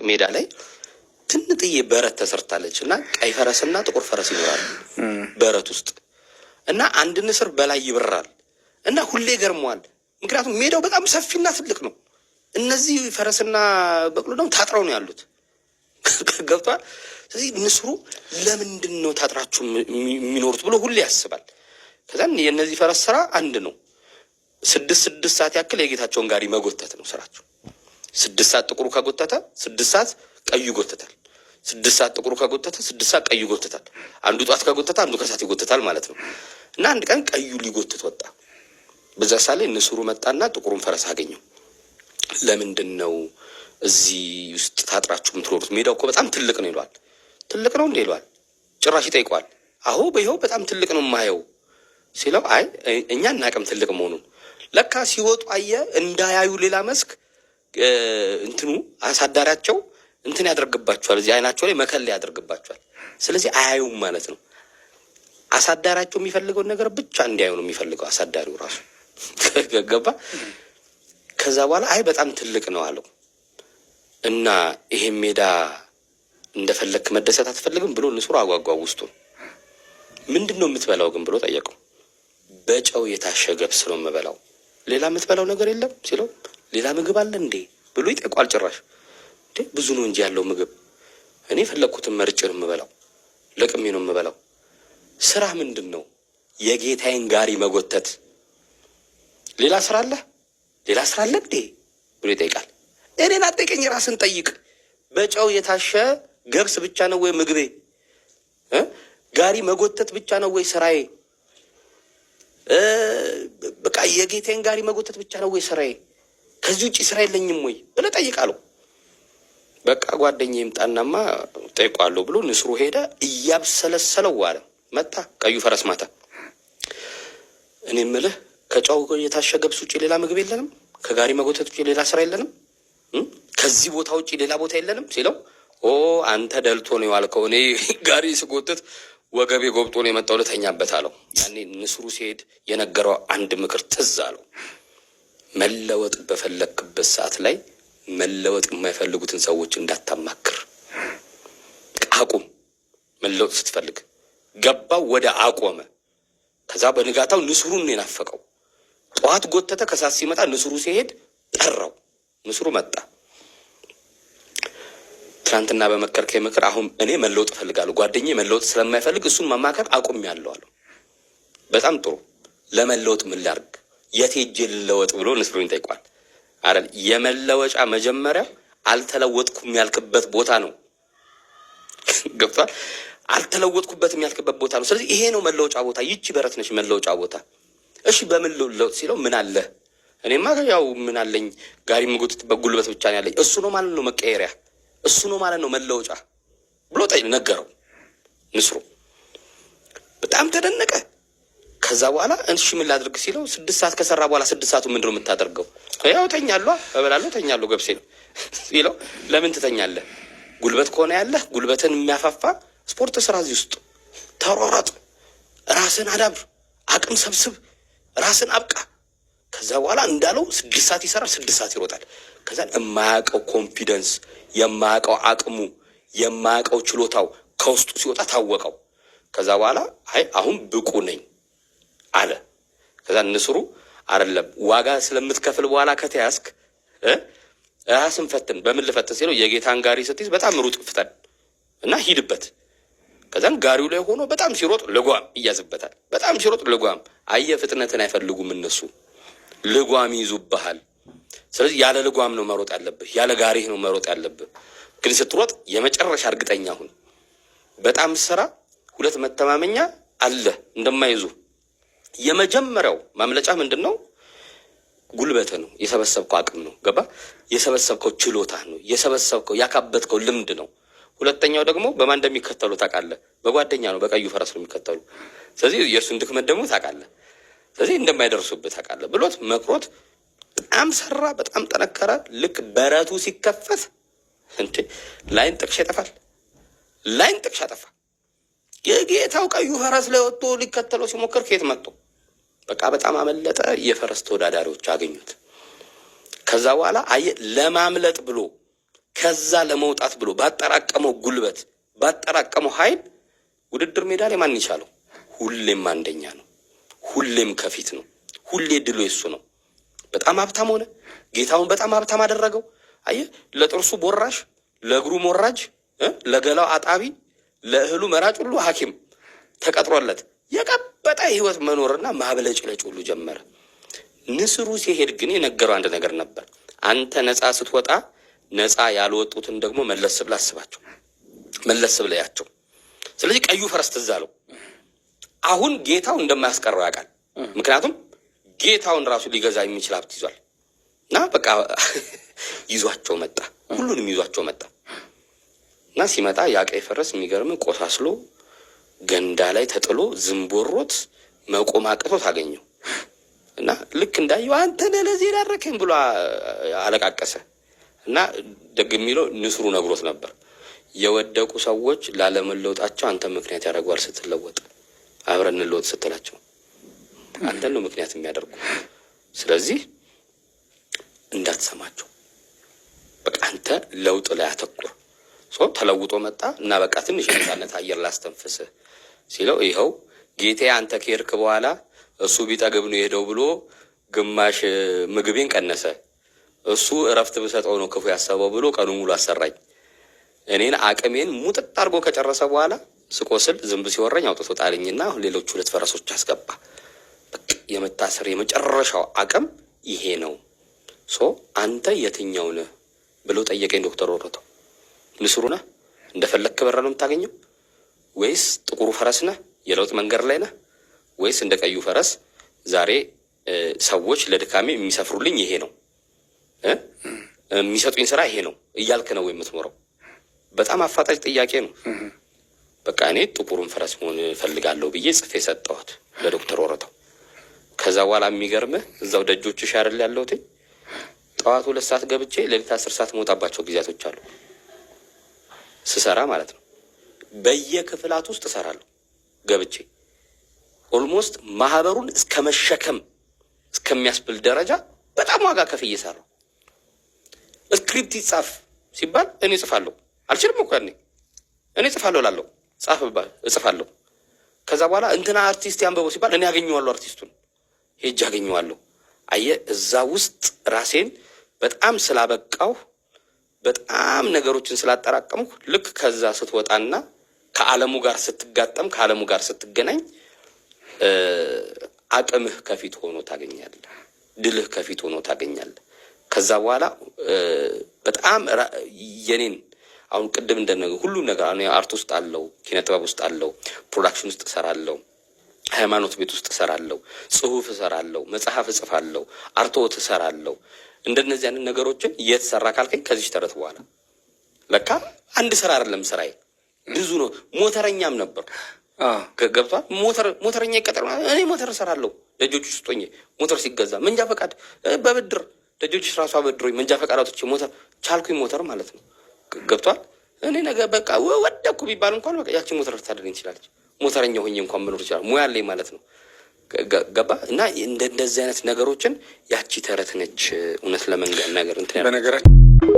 ሜዳ ላይ ትንጥዬ በረት ተሰርታለች እና ቀይ ፈረስና ጥቁር ፈረስ ይኖራሉ በረት ውስጥ እና አንድ ንስር በላይ ይበራል እና ሁሌ ገርመዋል። ምክንያቱም ሜዳው በጣም ሰፊና ትልቅ ነው። እነዚህ ፈረስና በቅሎ ደግሞ ታጥረው ነው ያሉት። ገብቷል። ስለዚህ ንስሩ ለምንድን ነው ታጥራችሁ የሚኖሩት ብሎ ሁሌ ያስባል። ከዛን የእነዚህ ፈረስ ስራ አንድ ነው። 6 ሰዓት ያክል የጌታቸውን ጋሪ መጎተት ነው ስራቸው። 6 ሰዓት ጥቁሩ ከጎተተ 6 ሰዓት ቀዩ ይጎተታል። 6 ሰዓት ጥቁሩ ከጎተተ 6 ሰዓት ቀዩ ይጎተታል። አንዱ ጧት ከጎተተ አንዱ ከሰዓት ይጎተታል ማለት ነው። እና አንድ ቀን ቀዩ ሊጎትት ወጣ። በዛ ሳለ ንስሩ መጣና ጥቁሩን ፈረስ አገኘው። ለምንድን ነው እዚህ ውስጥ ታጥራችሁ የምትኖሩት? ሜዳው እኮ በጣም ትልቅ ነው ይሏል። ትልቅ ነው እንዴ ይሏል። ጭራሽ ይጠይቋል። አሁ በይኸው በጣም ትልቅ ነው የማየው ሲለው አይ እኛ እናቅም ትልቅ መሆኑን። ለካ ሲወጡ አየ እንዳያዩ ሌላ መስክ እንትኑ አሳዳሪያቸው እንትን ያደርግባቸዋል። እዚህ አይናቸው ላይ መከል ያደርግባቸዋል። ስለዚህ አያዩም ማለት ነው። አሳዳሪያቸው የሚፈልገውን ነገር ብቻ እንዲያዩ ነው የሚፈልገው አሳዳሪው ራሱ ገባ። ከዛ በኋላ አይ በጣም ትልቅ ነው አለው እና ይሄን ሜዳ እንደፈለክ መደሰት አትፈልግም ብሎ ንስሩ አጓጓው ውስጡ። ምንድን ነው የምትበላው ግን ብሎ ጠየቀው። በጨው የታሸገ ገብስ ነው የምበላው፣ ሌላ የምትበላው ነገር የለም ሲለው ሌላ ምግብ አለ እንዴ ብሎ ይጠይቋል። ጭራሽ እንዴ ብዙ ነው እንጂ ያለው ምግብ፣ እኔ ፈለግኩትን መርጬ ነው የምበላው፣ ለቅሜ ነው የምበላው። ስራ ምንድን ነው? የጌታዬን ጋሪ መጎተት። ሌላ ስራ አለ? ሌላ ስራ አለ እንዴ ብሎ ይጠይቃል። እኔን አጠይቀኝ፣ ራስን ጠይቅ። በጨው የታሸ ገብስ ብቻ ነው ወይ ምግቤ? ጋሪ መጎተት ብቻ ነው ወይ ስራዬ? በቃ የጌታዬን ጋሪ መጎተት ብቻ ነው ወይ ስራዬ? ከዚህ ውጭ ስራ የለኝም ወይ ብለህ ጠይቃለሁ። በቃ ጓደኛዬ ይምጣናማ ጠይቋለሁ ብሎ ንስሩ ሄደ። እያብሰለሰለው ዋለ። መጣ ቀዩ ፈረስ ማታ። እኔ የምልህ ከጨው የታሸ ገብስ ውጭ ሌላ ምግብ የለንም? ከጋሪ መጎተት ውጭ ሌላ ስራ የለንም? ከዚህ ቦታ ውጭ ሌላ ቦታ የለንም ሲለው አንተ ደልቶ ነው የዋልከው፣ እኔ ጋሪ ስጎትት ወገቤ ጎብጦ ነው የመጣው ልተኛበት አለው። ያኔ ንስሩ ሲሄድ የነገረው አንድ ምክር ትዝ አለው። መለወጥ በፈለክበት ሰዓት ላይ መለወጥ የማይፈልጉትን ሰዎች እንዳታማክር። አቁም። መለወጥ ስትፈልግ ገባው ወደ አቆመ። ከዛ በንጋታው ንስሩን የናፈቀው ጠዋት ጎተተ። ከሳት ሲመጣ ንስሩ ሲሄድ ጠራው። ንስሩ መጣ። ትናንትና በመከርከኝ ምክር አሁን እኔ መለወጥ እፈልጋለሁ፣ ጓደኛዬ መለወጥ ስለማይፈልግ እሱን ማማከር አቁሜያለሁ አለው። በጣም ጥሩ። ለመለወጥ ምን ላድርግ? የት ሄጄ ልለወጥ ብሎ ንስሩን ይጠይቋል። አይደል? የመለወጫ መጀመሪያ አልተለወጥኩም ያልክበት ቦታ ነው። ገብቷል? አልተለወጥኩበትም ያልክበት ቦታ ነው። ስለዚህ ይሄ ነው መለወጫ ቦታ። ይቺ በረት ነች መለወጫ ቦታ። እሺ በምን ልለወጥ ሲለው ምን አለ? እኔማ ያው ምን አለኝ? ጋሪ የምጎትትበት ጉልበት ብቻ ነው ያለኝ። እሱ ነው ማለት ነው መቀየሪያ፣ እሱ ነው ማለት ነው መለወጫ ብሎ ነገረው። ንስሩ በጣም ተደነቀ። ከዛ በኋላ እሺ ምን ላድርግ ሲለው 6 ሰዓት ከሰራ በኋላ 6 ሰዓቱ ምንድን ነው የምታደርገው? ያው ተኛለሁ፣ እበላለሁ፣ ተኛለሁ ገብሴ ነው ሲለው ለምን ትተኛለህ? ጉልበት ከሆነ ያለህ ጉልበትን የሚያፋፋ ስፖርት ስራ፣ እዚህ ውስጥ ተሯሯጥ፣ ራስን አዳብር፣ አቅም ሰብስብ፣ ራስን አብቃ። ከዛ በኋላ እንዳለው 6 ሰዓት ይሰራል፣ 6 ሰዓት ይሮጣል። ከዛ የማያውቀው ኮንፊደንስ፣ የማያውቀው አቅሙ፣ የማያውቀው ችሎታው ከውስጡ ሲወጣ ታወቀው። ከዛ በኋላ አይ አሁን ብቁ ነኝ አለ። ከዛ ንስሩ አይደለም ዋጋ ስለምትከፍል በኋላ ከተያዝክ ራስን ፈትን። በምን ልፈትን ሲለው የጌታን ጋሪ ስትይዝ በጣም ሩጥ ፍጠን እና ሂድበት። ከዛም ጋሪው ላይ ሆኖ በጣም ሲሮጥ ልጓም ይያዝበታል። በጣም ሲሮጥ ልጓም። አየህ ፍጥነትን አይፈልጉም እነሱ፣ ልጓም ይዙብሃል። ስለዚህ ያለ ልጓም ነው መሮጥ ያለብህ፣ ያለ ጋሪህ ነው መሮጥ ያለብህ። ግን ስትሮጥ የመጨረሻ እርግጠኛ ሁን። በጣም ስራ። 2 መተማመኛ አለ እንደማይዙ። የመጀመሪያው ማምለጫ ምንድን ነው? ጉልበት ነው፣ የሰበሰብከው አቅም ነው። ገባ? የሰበሰብከው ችሎታ ነው፣ የሰበሰብከው ያካበትከው ልምድ ነው። ሁለተኛው ደግሞ በማን እንደሚከተሉ ታውቃለህ? በጓደኛ ነው፣ በቀዩ ፈረስ ነው የሚከተሉ። ስለዚህ የእርሱን ድክመት ደግሞ ታውቃለህ። ስለዚህ እንደማይደርሱበት ታውቃለህ ብሎት መክሮት በጣም ሰራ፣ በጣም ጠነከረ። ልክ በረቱ ሲከፈት እንዴ ላይን ጥቅሻ ይጠፋል። ላይን ጥቅሻ ጠፋ። የጌታው ቀዩ ፈረስ ላይ ወጥቶ ሊከተለው ሲሞክር ከየት መጥቶ በቃ በጣም አመለጠ። የፈረስ ተወዳዳሪዎች አገኙት። ከዛ በኋላ አየ ለማምለጥ ብሎ ከዛ ለመውጣት ብሎ ባጠራቀመው ጉልበት ባጠራቀመው ኃይል ውድድር ሜዳ ላይ ማን ይቻለው? ሁሌም አንደኛ ነው። ሁሌም ከፊት ነው። ሁሌ ድሉ የሱ ነው። በጣም ሀብታም ሆነ። ጌታውን በጣም ሀብታም አደረገው። አየህ፣ ለጥርሱ ቦራሽ፣ ለእግሩ ሞራጅ፣ ለገላው አጣቢ፣ ለእህሉ መራጭ ሁሉ ሐኪም ተቀጥሮለት የቀበጠ ህይወት መኖርና ማብለጭለጭ ሁሉ ጀመረ። ንስሩ ሲሄድ ግን የነገረው አንድ ነገር ነበር። አንተ ነፃ ስትወጣ ነፃ ያልወጡትን ደግሞ መለስ ብለህ አስባቸው፣ መለስ ብለህ ያቸው። ስለዚህ ቀዩ ፈረስ ትዝ አለው። አሁን ጌታው እንደማያስቀረው ያውቃል። ምክንያቱም ጌታውን ራሱ ሊገዛ የሚችል ሀብት ይዟል። እና በቃ ይዟቸው መጣ፣ ሁሉንም ይዟቸው መጣ። እና ሲመጣ ያ ቀይ ፈረስ የሚገርም ቆሳስሎ ገንዳ ላይ ተጥሎ ዝንቦሮት መቆም አቅቶት አገኘው። እና ልክ እንዳየው አንተ ነህ ለዚህ ዳረከኝ ብሎ አለቃቀሰ። እና ደግ የሚለው ንስሩ ነግሮት ነበር፣ የወደቁ ሰዎች ላለመለወጣቸው አንተ ምክንያት ያደርገዋል። ስትለወጥ አብረን እንለወጥ ስትላቸው አንተ ነው ምክንያት የሚያደርጉ። ስለዚህ እንዳትሰማቸው፣ በቃ አንተ ለውጥ ላይ አተኩር። ተለውጦ መጣ እና በቃ ትንሽ የነጻነት አየር ላስተንፍስ ሲለው ይኸው ጌታዬ አንተ ከሄድክ በኋላ እሱ ቢጠግብ ነው የሄደው ብሎ ግማሽ ምግቤን ቀነሰ። እሱ እረፍት ብሰጠው ነው ክፉ ያሰበው ብሎ ቀኑ ሙሉ አሰራኝ። እኔን አቅሜን ሙጥጥ አድርጎ ከጨረሰ በኋላ ስቆስል ዝንብ ሲወረኝ አውጥቶ ጣልኝና ሌሎች 2 ፈረሶች አስገባ። በቃ የመታሰር የመጨረሻው አቅም ይሄ ነው። አንተ የትኛው ነህ ብሎ ጠየቀኝ ዶክተር ወረተው። ንስሩ ነህ እንደፈለክ በረ ነው የምታገኘው? ወይስ ጥቁሩ ፈረስ ነህ የለውጥ መንገድ ላይ ነህ? ወይስ እንደ ቀዩ ፈረስ ዛሬ ሰዎች ለድካሜ የሚሰፍሩልኝ ይሄ ነው የሚሰጡኝ ስራ ይሄ ነው እያልክ ነው የምትኖረው? በጣም አፋጣጭ ጥያቄ ነው። በቃ እኔ ጥቁሩን ፈረስ መሆን እፈልጋለሁ ብዬ ጽፌ ሰጠኋት ለዶክተር ወረተው። ከዛ በኋላ የሚገርምህ እዛው ደጆችሽ አይደል ያለሁት፣ ጠዋት 2 ሰዓት ገብቼ ሌሊት 10 ሰዓት መውጣባቸው ጊዜያቶች አሉ። ስሰራ ማለት ነው። በየክፍላት ውስጥ እሰራለሁ ገብቼ ኦልሞስት ማህበሩን እስከ መሸከም እስከሚያስብል ደረጃ በጣም ዋጋ ከፍዬ እየሰራሁ። ስክሪፕት ይጻፍ ሲባል እኔ እጽፋለሁ። አልችልም እኮ እኔ እጽፋለሁ እላለሁ። ጻፍ ባል እጽፋለሁ። ከዛ በኋላ እንትና አርቲስት ያንበበው ሲባል እኔ አገኘዋለሁ፣ አርቲስቱን ሄጄ አገኘዋለሁ። አየህ፣ እዛ ውስጥ ራሴን በጣም ስላበቃው በጣም ነገሮችን ስላጠራቀምኩ ልክ ከዛ ስትወጣና ከዓለሙ ጋር ስትጋጠም ከዓለሙ ጋር ስትገናኝ አቅምህ ከፊት ሆኖ ታገኛለህ። ድልህ ከፊት ሆኖ ታገኛለህ። ከዛ በኋላ በጣም የኔን አሁን ቅድም እንደነገር ሁሉ ነገር እኔ አርት ውስጥ አለው፣ ኪነ ጥበብ ውስጥ አለው፣ ፕሮዳክሽን ውስጥ እሰራለሁ፣ ሃይማኖት ቤት ውስጥ እሰራለሁ፣ ጽሁፍ እሰራለሁ፣ መጽሐፍ እጽፋለሁ፣ አርትዖት እሰራለሁ። እንደነዚህ አይነት ነገሮችን እየተሰራ ካልከኝ ከዚህ ተረት በኋላ ለካ አንድ ስራ አይደለም ስራዬ ብዙ ነው። ሞተረኛም ነበር። ገብቷል። ሞተረኛ ይቀጠር። እኔ ሞተር እሰራለሁ ደጆች ውስጥ ሆኜ ሞተር ሲገዛ መንጃ ፈቃድ በብድር ደጆች ራሱ አበድሮኝ መንጃ ፈቃድ አውጥቼ ሞተር ቻልኩኝ። ሞተር ማለት ነው። ገብቷል። እኔ ነገ በቃ ወደኩ ቢባል እንኳን በቃ ያቺ ሞተር ልታደርገኝ ትችላለች። ሞተረኛ ሆኜ እንኳን መኖር ይችላል። ሙያ አለኝ ማለት ነው። ገባ እና እንደዚህ አይነት ነገሮችን ያቺ ተረት ነች። እውነት ለመንገር ነገር እንትን